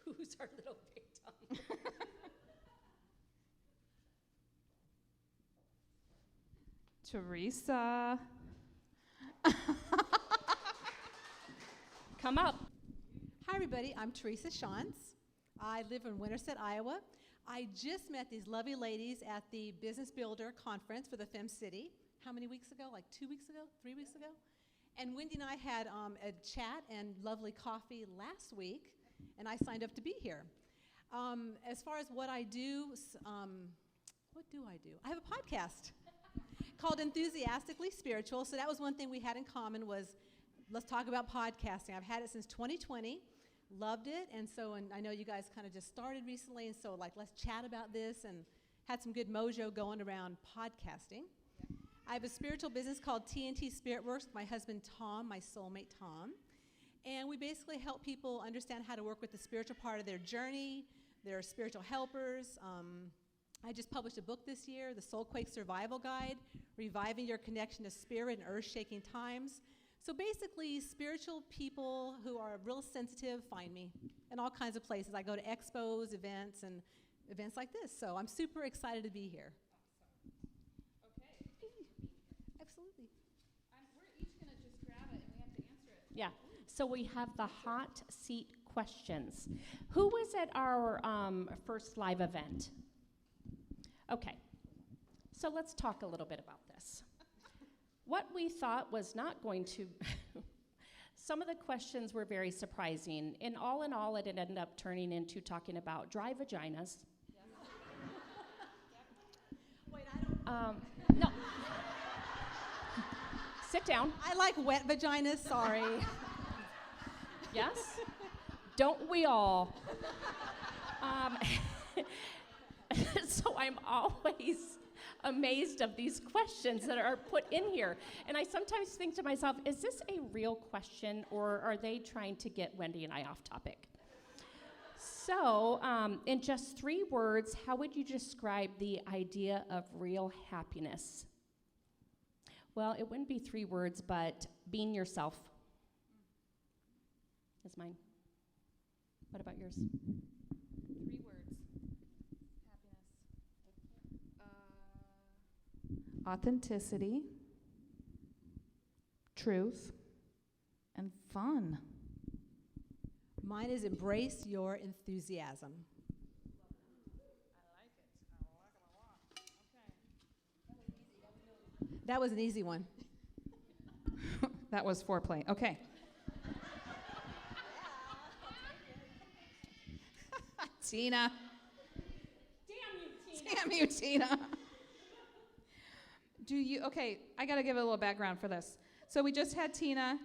Who's our little victim? Teresa. Come up. Hi, everybody. I'm Teresa Shantz. I live in Winterset, Iowa. I just met these lovely ladies at the Business Builder Conference for the Fem City. How many weeks ago? Like 2 weeks ago? 3 weeks ago? And Wendy and I had a chat and lovely coffee last week, and I signed up to be here. As far as what I do, what do? I have a podcast called Enthusiastically Spiritual. So that was one thing we had in common was let's talk about podcasting. I've had it since 2020, loved it, and I know you guys kind of just started recently, and so like let's chat about this and had some good mojo going around podcasting. I have a spiritual business called TNT SpiritWorks with my husband Tom, my soulmate Tom, and we basically help people understand how to work with the spiritual part of their journey. They're spiritual helpers. I just published a book this year, The Soulquake Survival Guide, Reviving Your Connection to Spirit in Earth-Shaking Times. So basically, spiritual people who are real sensitive find me in all kinds of places. I go to expos, events, and events like this. So I'm super excited to be here. Awesome. Okay. Absolutely. We're each going to just grab it, and we have to answer it. Yeah. So we have the hot seat questions. Who was at our first live event? Okay. So let's talk a little bit about this. What we thought was not going to, some of the questions were very surprising. In all, it ended up turning into talking about dry vaginas. Wait, I don't. No. Sit down. I like wet vaginas, sorry. Yes? Don't we all? So I'm always amazed of these questions that are put in here. And I sometimes think to myself, is this a real question, or are they trying to get Wendy and I off topic? So, in just 3 words, how would you describe the idea of real happiness? Well, it wouldn't be 3 words, but being yourself is mine. What about yours? 3 words. Happiness. Authenticity, truth, and fun. Mine is embrace your enthusiasm. I like it. I like it a lot. Okay. That was an easy one. That was foreplay. Okay. Tina. Damn you, Tina. Okay, I got to give a little background for this. So we just had Tina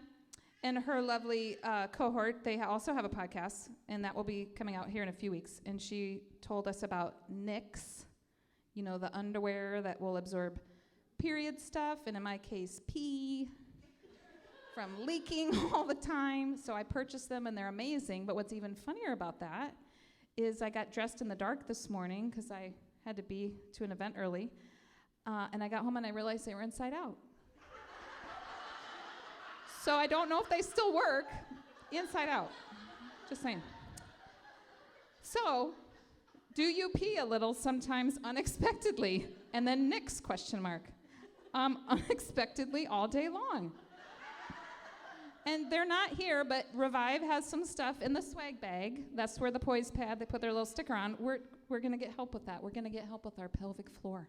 and her lovely cohort. They also have a podcast, and that will be coming out here in a few weeks. And she told us about NICS, the underwear that will absorb period stuff, and in my case, pee, from leaking all the time. So I purchased them, and they're amazing. But what's even funnier about that is I got dressed in the dark this morning because I had to be to an event early. And I got home and I realized they were inside out. So I don't know if they still work inside out. Just saying. So, do you pee a little sometimes unexpectedly? And then Nick's question mark. Unexpectedly all day long. And they're not here, but Revive has some stuff in the swag bag. That's where the poise pad, they put their little sticker on. We're going to get help with that. We're going to get help with our pelvic floor.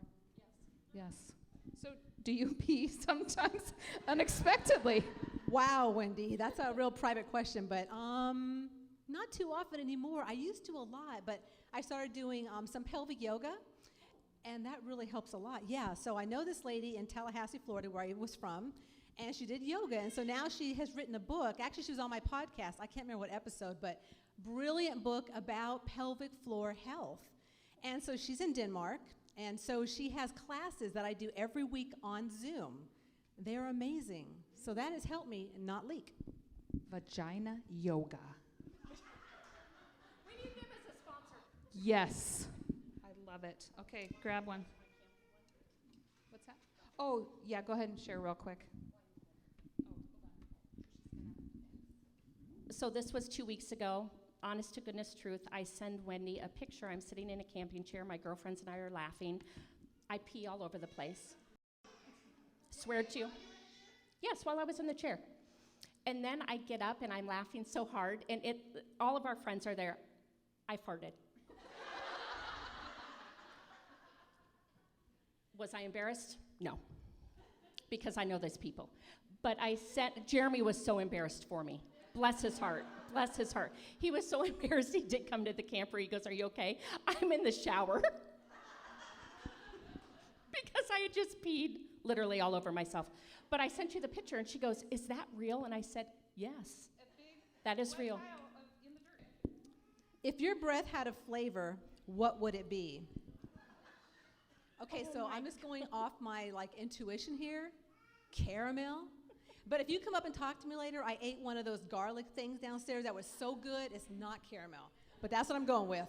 Yes. So do you pee sometimes unexpectedly? Wow, Wendy, that's a real private question, but not too often anymore. I used to a lot, but I started doing some pelvic yoga, and that really helps a lot. Yeah, so I know this lady in Tallahassee, Florida, where I was from, and she did yoga, and so now she has written a book. Actually, she was on my podcast. I can't remember what episode, but brilliant book about pelvic floor health. And so she's in Denmark, and so she has classes that I do every week on Zoom. They're amazing. So that has helped me not leak. Vagina yoga. We need them as a sponsor. Yes. I love it. Okay, grab one. What's that? Oh, yeah, go ahead and share real quick. So this was 2 weeks ago. Honest to goodness truth, I send Wendy a picture. I'm sitting in a camping chair. My girlfriends and I are laughing. I pee all over the place. Swear to you. Yes, while I was in the chair. And then I get up and I'm laughing so hard, and all of our friends are there. I farted. Was I embarrassed? No, because I know those people. But Jeremy was so embarrassed for me. Bless his heart. Bless his heart. He was so embarrassed he didn't come to the camper. He goes, "Are you okay?" I'm in the shower. Because I had just peed literally all over myself. But I sent you the picture, and she goes, "Is that real?" And I said, "Yes, that is real." If your breath had a flavor, what would it be? Okay, so I'm just going off my intuition here. Caramel. But if you come up and talk to me later, I ate one of those garlic things downstairs that was so good, it's not caramel. But that's what I'm going with.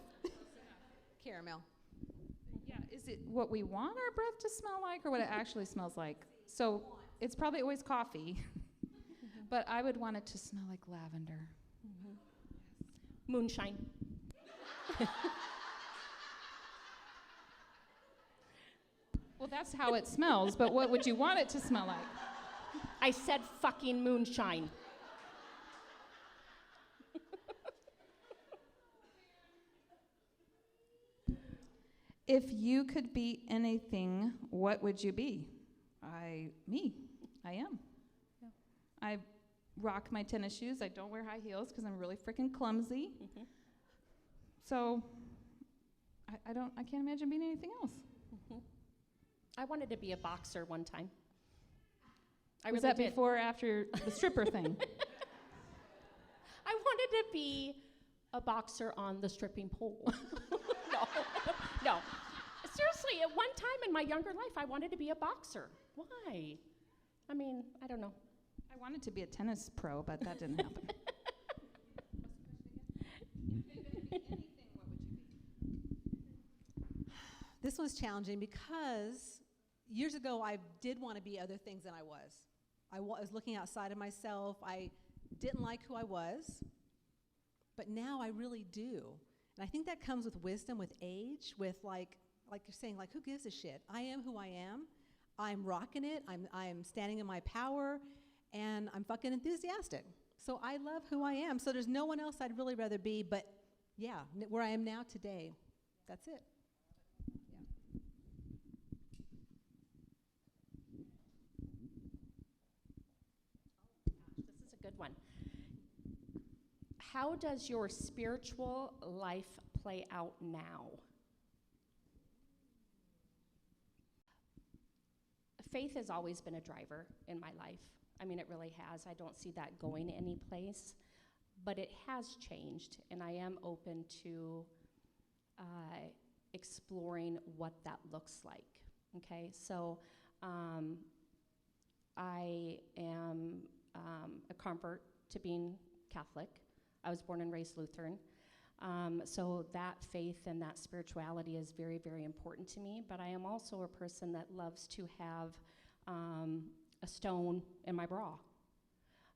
Caramel. Yeah, is it what we want our breath to smell like or what it actually smells like? So it's probably always coffee, but I would want it to smell like lavender. Moonshine. Well, that's how it smells, but what would you want it to smell like? I said fucking moonshine. If you could be anything, what would you be? Me. I am. Yeah. I rock my tennis shoes. I don't wear high heels because I'm really freaking clumsy. Mm-hmm. So I can't imagine being anything else. Mm-hmm. I wanted to be a boxer one time. Was that before or after the stripper thing? I wanted to be a boxer on the stripping pole. No. Seriously, at one time in my younger life, I wanted to be a boxer. Why? I mean, I don't know. I wanted to be a tennis pro, but that didn't happen. This one's challenging because years ago I did want to be other things than I was. I was looking outside of myself. I didn't like who I was, but now I really do. And I think that comes with wisdom, with age, with like you're saying, who gives a shit? I am who I am. I'm rocking it. I'm standing in my power, and I'm fucking enthusiastic. So I love who I am. So there's no one else I'd really rather be, but yeah, where I am now today, that's it. This is a good one. How does your spiritual life play out now? Faith has always been a driver in my life. I mean, it really has. I don't see that going any place, but it has changed, and I am open to exploring what that looks like. Okay, so I am a convert to being Catholic. I was born and raised Lutheran. So that faith and that spirituality is very, very important to me, but I am also a person that loves to have a stone in my bra.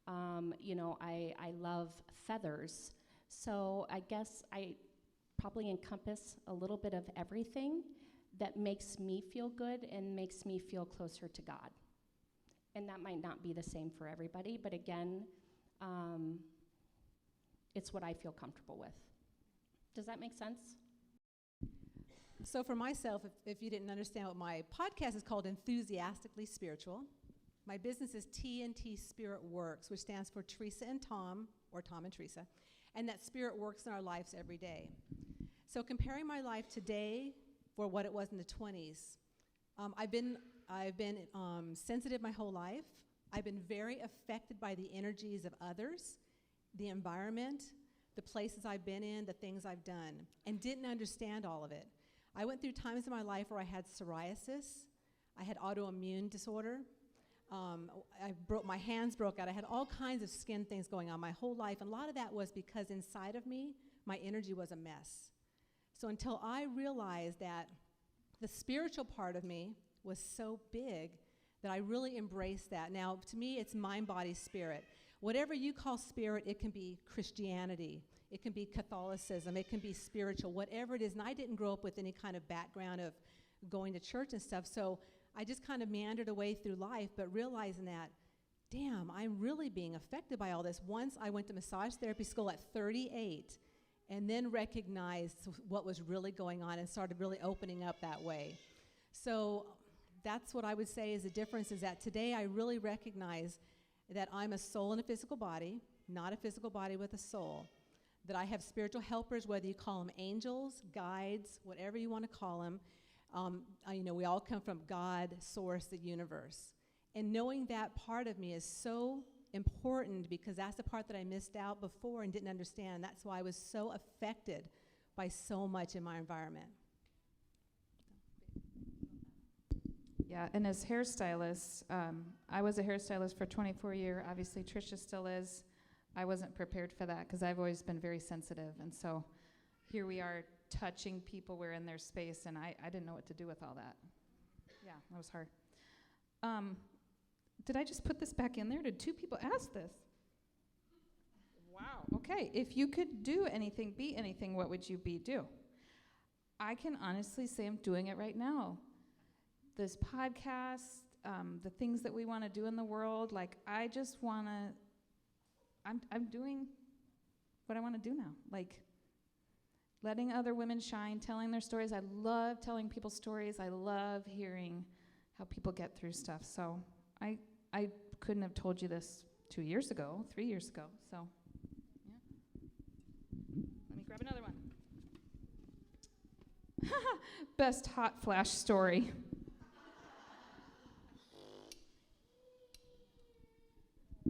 I love feathers. So I guess I probably encompass a little bit of everything that makes me feel good and makes me feel closer to God. And that might not be the same for everybody, but again, it's what I feel comfortable with. Does that make sense? So for myself, if you didn't understand what my podcast is called, Enthusiastically Spiritual, My business is TNT SpiritWorks, which stands for Teresa and Tom, or Tom and Teresa, and that spirit works in our lives every day. So comparing my life today for what it was in the 20s, I've been sensitive my whole life. I've been very affected by the energies of others, the environment, the places I've been in, the things I've done, and didn't understand all of it. I went through times in my life where I had psoriasis, I had autoimmune disorder, my hands broke out. I had all kinds of skin things going on my whole life, and a lot of that was because inside of me, my energy was a mess. So until I realized that the spiritual part of me was so big that I really embraced that. Now, to me, it's mind, body, spirit. Whatever you call spirit, it can be Christianity, it can be Catholicism, it can be spiritual, whatever it is. And I didn't grow up with any kind of background of going to church and stuff, so I just kind of meandered away through life, but realizing that, damn, I'm really being affected by all this. Once I went to massage therapy school at 38, and then recognized what was really going on and started really opening up that way. So that's what I would say is the difference, is that today I really recognize that I'm a soul in a physical body, not a physical body with a soul. That I have spiritual helpers, whether you call them angels, guides, whatever you want to call them. We all come from God, source, the universe. And knowing that part of me is so important, because that's the part that I missed out before and didn't understand. That's why I was so affected by so much in my environment. Yeah, and as hairstylists, I was a hairstylist for 24 years. Obviously, Tricia still is. I wasn't prepared for that because I've always been very sensitive. And so here we are touching people. We're in their space, and I didn't know what to do with all that. Yeah, that was hard. Did I just put this back in there? Did two people ask this? Wow. Okay, if you could do anything, be anything, what would you do? I can honestly say I'm doing it right now. This podcast, the things that we want to do in the world, like I just want to, I'm doing what I want to do now. Like letting other women shine, telling their stories. I love telling people's stories. I love hearing how people get through stuff. So I couldn't have told you this 2 years ago, 3 years ago. So, yeah. Let me grab another one. Best hot flash story.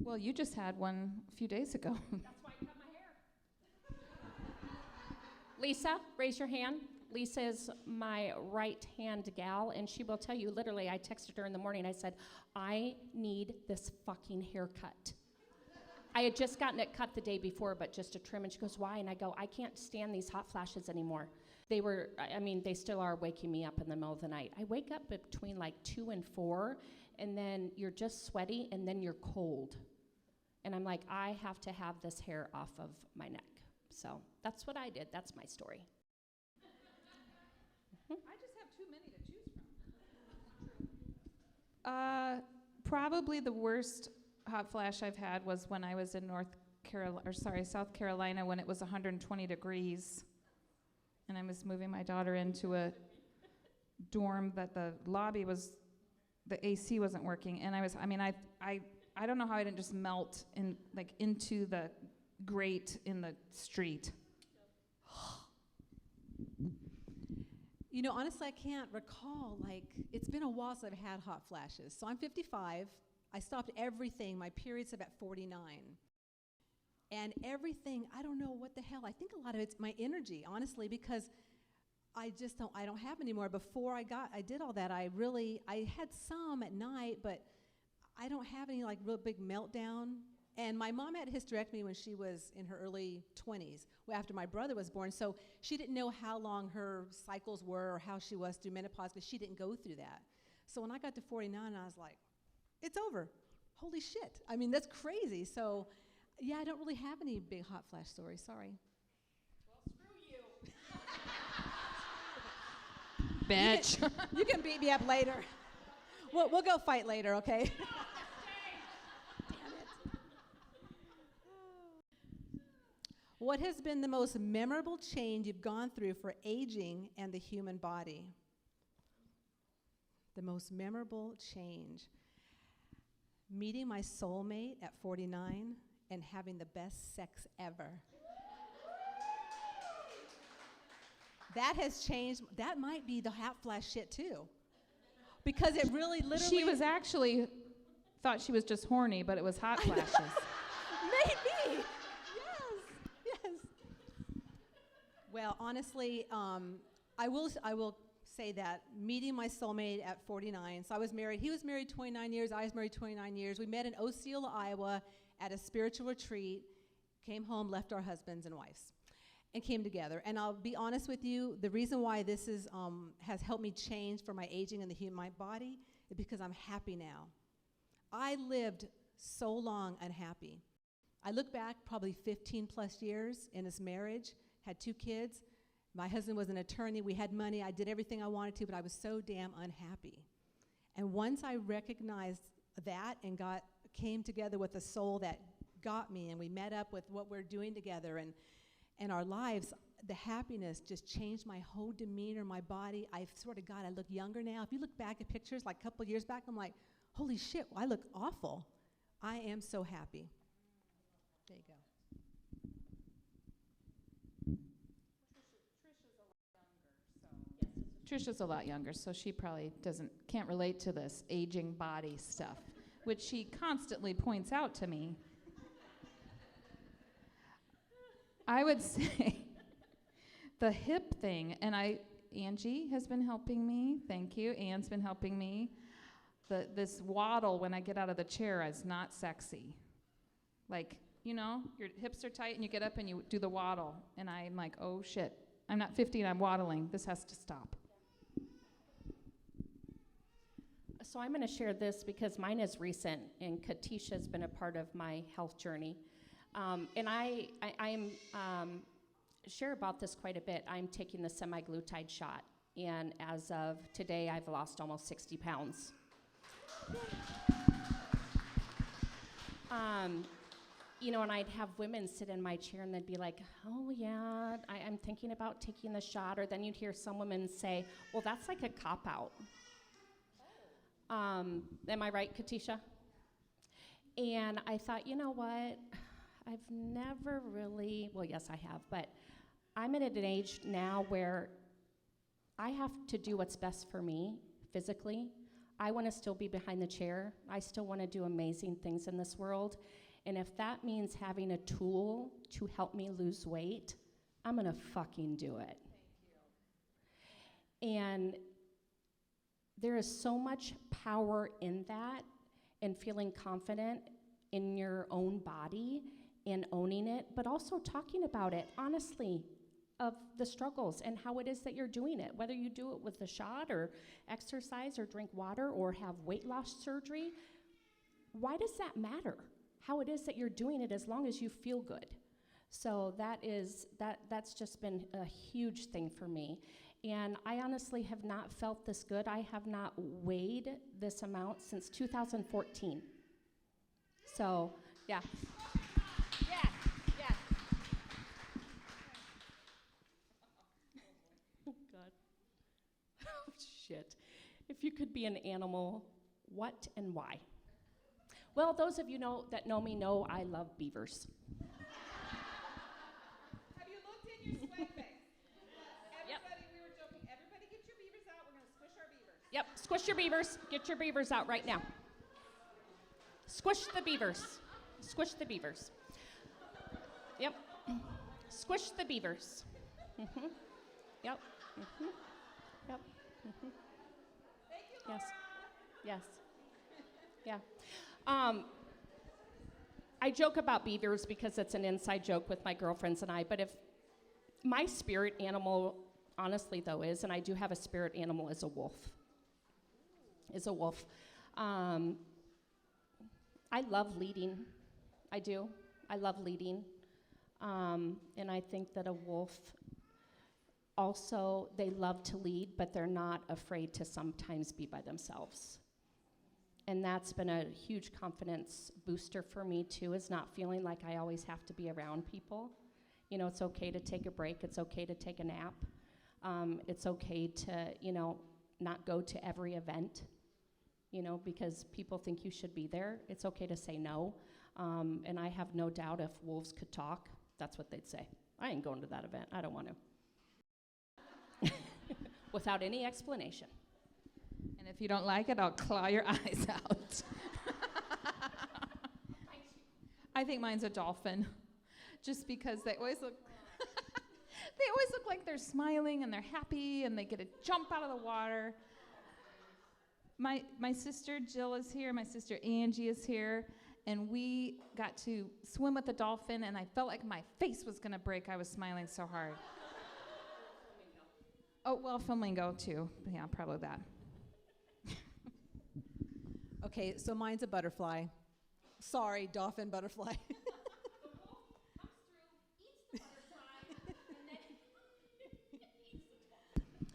Well, you just had one a few days ago. That's why I cut my hair. Lisa, raise your hand. Lisa is my right-hand gal, and she will tell you, literally, I texted her in the morning. I said, I need this fucking haircut. I had just gotten it cut the day before, but just a trim, and she goes, why? And I go, I can't stand these hot flashes anymore. They still are waking me up in the middle of the night. I wake up between like 2 and 4, and then you're just sweaty, and then you're cold. And I'm like, I have to have this hair off of my neck. So that's what I did. That's my story. I just have too many to choose from. Probably the worst hot flash I've had was when I was in South Carolina when it was 120 degrees, and I was moving my daughter into a dorm that the AC wasn't working, and I don't know how I didn't just melt into the grate in the street. Honestly, I can't recall, it's been a while since I've had hot flashes. So I'm 55. I stopped everything. My period's at 49. And everything, I don't know what the hell. I think a lot of it's my energy, honestly, because I don't have anymore. Before I did all that, I had some at night, but I don't have any real big meltdown. And my mom had a hysterectomy when she was in her early 20s, after my brother was born. So she didn't know how long her cycles were or how she was through menopause, because she didn't go through that. So when I got to 49, I was like, it's over. Holy shit. That's crazy. So, yeah, I don't really have any big hot flash stories. Sorry. Well, screw you. Bitch. You can beat me up later. We'll go fight later, okay? What has been the most memorable change you've gone through for aging and the human body? The most memorable change. meeting my soulmate at 49 and having the best sex ever. That has changed. That might be the hot flash shit too. Because it really literally... She was actually, thought she was just horny, but it was hot flashes. Maybe. Yes. Well, honestly, I will say that meeting my soulmate at 49, so I was married. He was married 29 years. I was married 29 years. We met in Osceola, Iowa at a spiritual retreat, came home, left our husbands and wives, and came together. And I'll be honest with you, the reason why this is has helped me change for my aging in the human body is because I'm happy now. I lived so long unhappy. I look back probably 15 plus years in this marriage, had 2 kids. My husband was an attorney. We had money. I did everything I wanted to, but I was so damn unhappy. And once I recognized that and came together with a soul that got me, and we met up with what we're doing together and our lives, the happiness just changed my whole demeanor, my body. I swear to God, I look younger now. If you look back at pictures like a couple years back, I'm like, holy shit, I look awful. I am so happy. There you go. Trisha's a lot younger, so she probably can't relate to this aging body stuff, which she constantly points out to me. I would say the hip thing, and Angie has been helping me. Thank you. Anne's been helping me. This waddle when I get out of the chair is not sexy. Like, your hips are tight and you get up and you do the waddle. And I'm like, oh shit, I'm not 50 and I'm waddling. This has to stop. So I'm going to share this because mine is recent, and Katisha's been a part of my health journey. And I share about this quite a bit. I'm taking the semaglutide shot, and as of today, I've lost almost 60 pounds. And I'd have women sit in my chair, and they'd be like, oh, yeah, I'm thinking about taking the shot. Or then you'd hear some women say, well, that's like a cop-out. Am I right, Katisha? And I thought, you know what? I've never really, well, yes, I have, but I'm at an age now where I have to do what's best for me physically. I want to still be behind the chair. I still want to do amazing things in this world. And if that means having a tool to help me lose weight, I'm going to fucking do it. Thank you. And there is so much power in that, and feeling confident in your own body and owning it, but also talking about it honestly, of the struggles and how it is that you're doing it, whether you do it with a shot or exercise or drink water or have weight loss surgery. Why does that matter? How it is that you're doing it, as long as you feel good. So that's just been a huge thing for me. And I honestly have not felt this good. I have not weighed this amount since 2014. So, yeah. Yeah. Oh, God. Oh, shit. If you could be an animal, what and why? Well, those of you that know me know I love beavers. Have you looked in your sweatband? Everybody, we were joking. Everybody get your beavers out. We're going to squish our beavers. Yep, squish your beavers. Get your beavers out right now. Squish the beavers. Squish the beavers. Yep. Squish the beavers. Mm-hmm. Yep. Mm-hmm. Yep. Mm-hmm. Thank you, Laura. Yes. Yeah. I joke about beavers because it's an inside joke with my girlfriends and I, but if my spirit animal, honestly though, is, and I do have a spirit animal, is a wolf. Is a wolf. I love leading. I do. I love leading. And I think that a wolf also, they love to lead, but they're not afraid to sometimes be by themselves. And that's been a huge confidence booster for me too, is not feeling like I always have to be around people. It's okay to take a break. It's okay to take a nap. It's okay to, not go to every event. because people think you should be there. It's okay to say no. And I have no doubt if wolves could talk, that's what they'd say. I ain't going to that event. I don't want to. Without any explanation. And if you don't like it, I'll claw your eyes out. I think mine's a dolphin, just because they always look like they're smiling and they're happy and they get to jump out of the water. My sister Jill is here, my sister Angie is here, and we got to swim with the dolphin, and I felt like my face was going to break. I was smiling so hard. Oh, well, flamingo too. Yeah, probably that. Okay, so mine's a butterfly. Sorry, dolphin butterfly.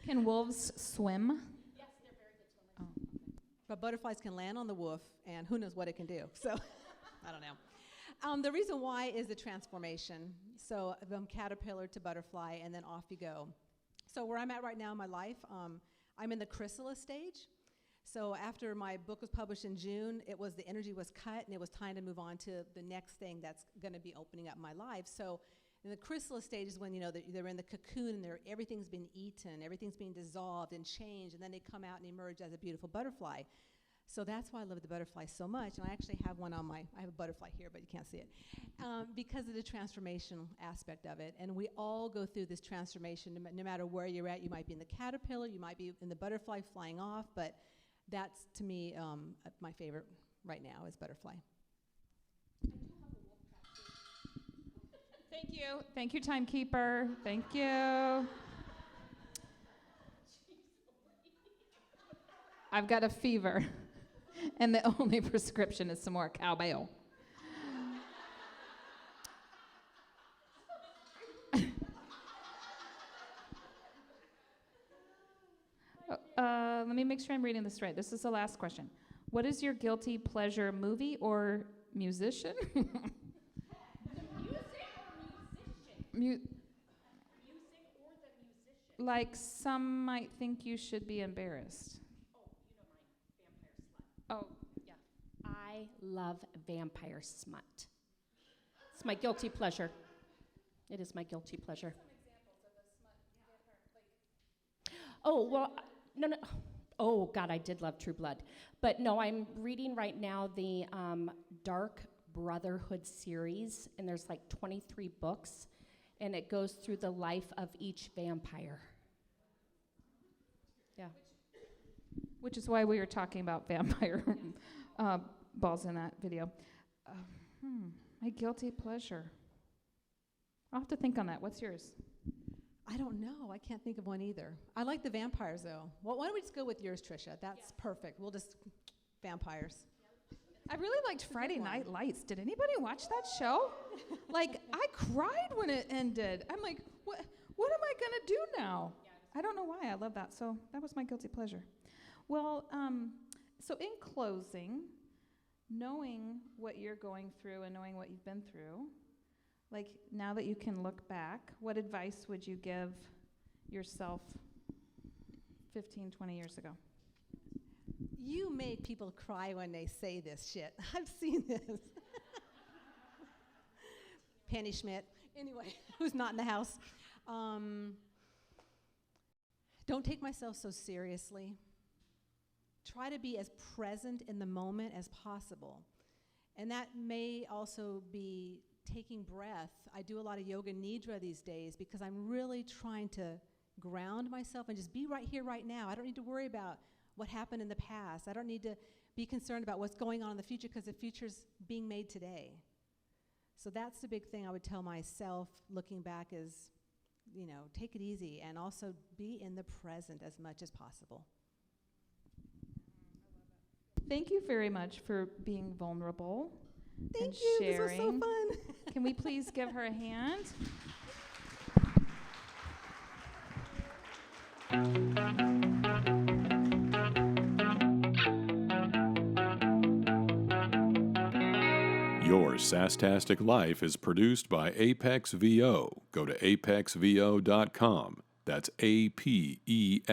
Can wolves swim? Yes, they're very good swimmers. Oh. But butterflies can land on the wolf, and who knows what it can do. So, I don't know. The reason why is the transformation. So, from caterpillar to butterfly, and then off you go. So, where I'm at right now in my life, I'm in the chrysalis stage. So, after my book was published in June, the energy was cut, and it was time to move on to the next thing that's going to be opening up my life. So, in the chrysalis stage is when, they're in the cocoon, and everything's been eaten, everything's being dissolved and changed, and then they come out and emerge as a beautiful butterfly. So that's why I love the butterfly so much, and I actually have one on I have a butterfly here, but you can't see it, because of the transformational aspect of it. And we all go through this transformation, no matter where you're at. You might be in the caterpillar, you might be in the butterfly flying off, but that's, to me, my favorite right now is butterfly. Thank you. Thank you, timekeeper. Thank you. I've got a fever, and the only prescription is some more cowbell. Let me make sure I'm reading this right. This is the last question. What is your guilty pleasure movie or musician? Music or the musician? Like, some might think you should be embarrassed. Oh, yeah. I love vampire smut. It's my guilty pleasure. It is my guilty pleasure. Oh, well, no. Oh, God, I did love True Blood. But no, I'm reading right now the Dark Brotherhood series, and there's like 23 books. And it goes through the life of each vampire. Yeah. Which is why we were talking about vampire balls in that video. My guilty pleasure. I'll have to think on that. What's yours? I don't know. I can't think of one either. I like the vampires, though. Well, why don't we just go with yours, Tricia? That's perfect. We'll just vampires. I really liked Friday Night Lights. Did anybody watch that show? Like, I cried when it ended. I'm like, what am I going to do now? I don't know why. I love that. So that was my guilty pleasure. Well, so in closing, knowing what you're going through and knowing what you've been through, like, now that you can look back, what advice would you give yourself 15, 20 years ago? You make people cry when they say this shit. I've seen this. Penny Schmidt. Anyway, who's not in the house. Don't take myself so seriously. Try to be as present in the moment as possible. And that may also be taking breath. I do a lot of yoga nidra these days because I'm really trying to ground myself and just be right here, right now. I don't need to worry about what happened in the past. I don't need to be concerned about what's going on in the future because the future's being made today. So that's the big thing I would tell myself looking back is, take it easy and also be in the present as much as possible. Thank you very much for being vulnerable. Thank you. Sharing. This was so fun. Can we please give her a hand? Your Sasstastic Life is produced by Apex VO. Go to apexvo.com. That's APEXXVO.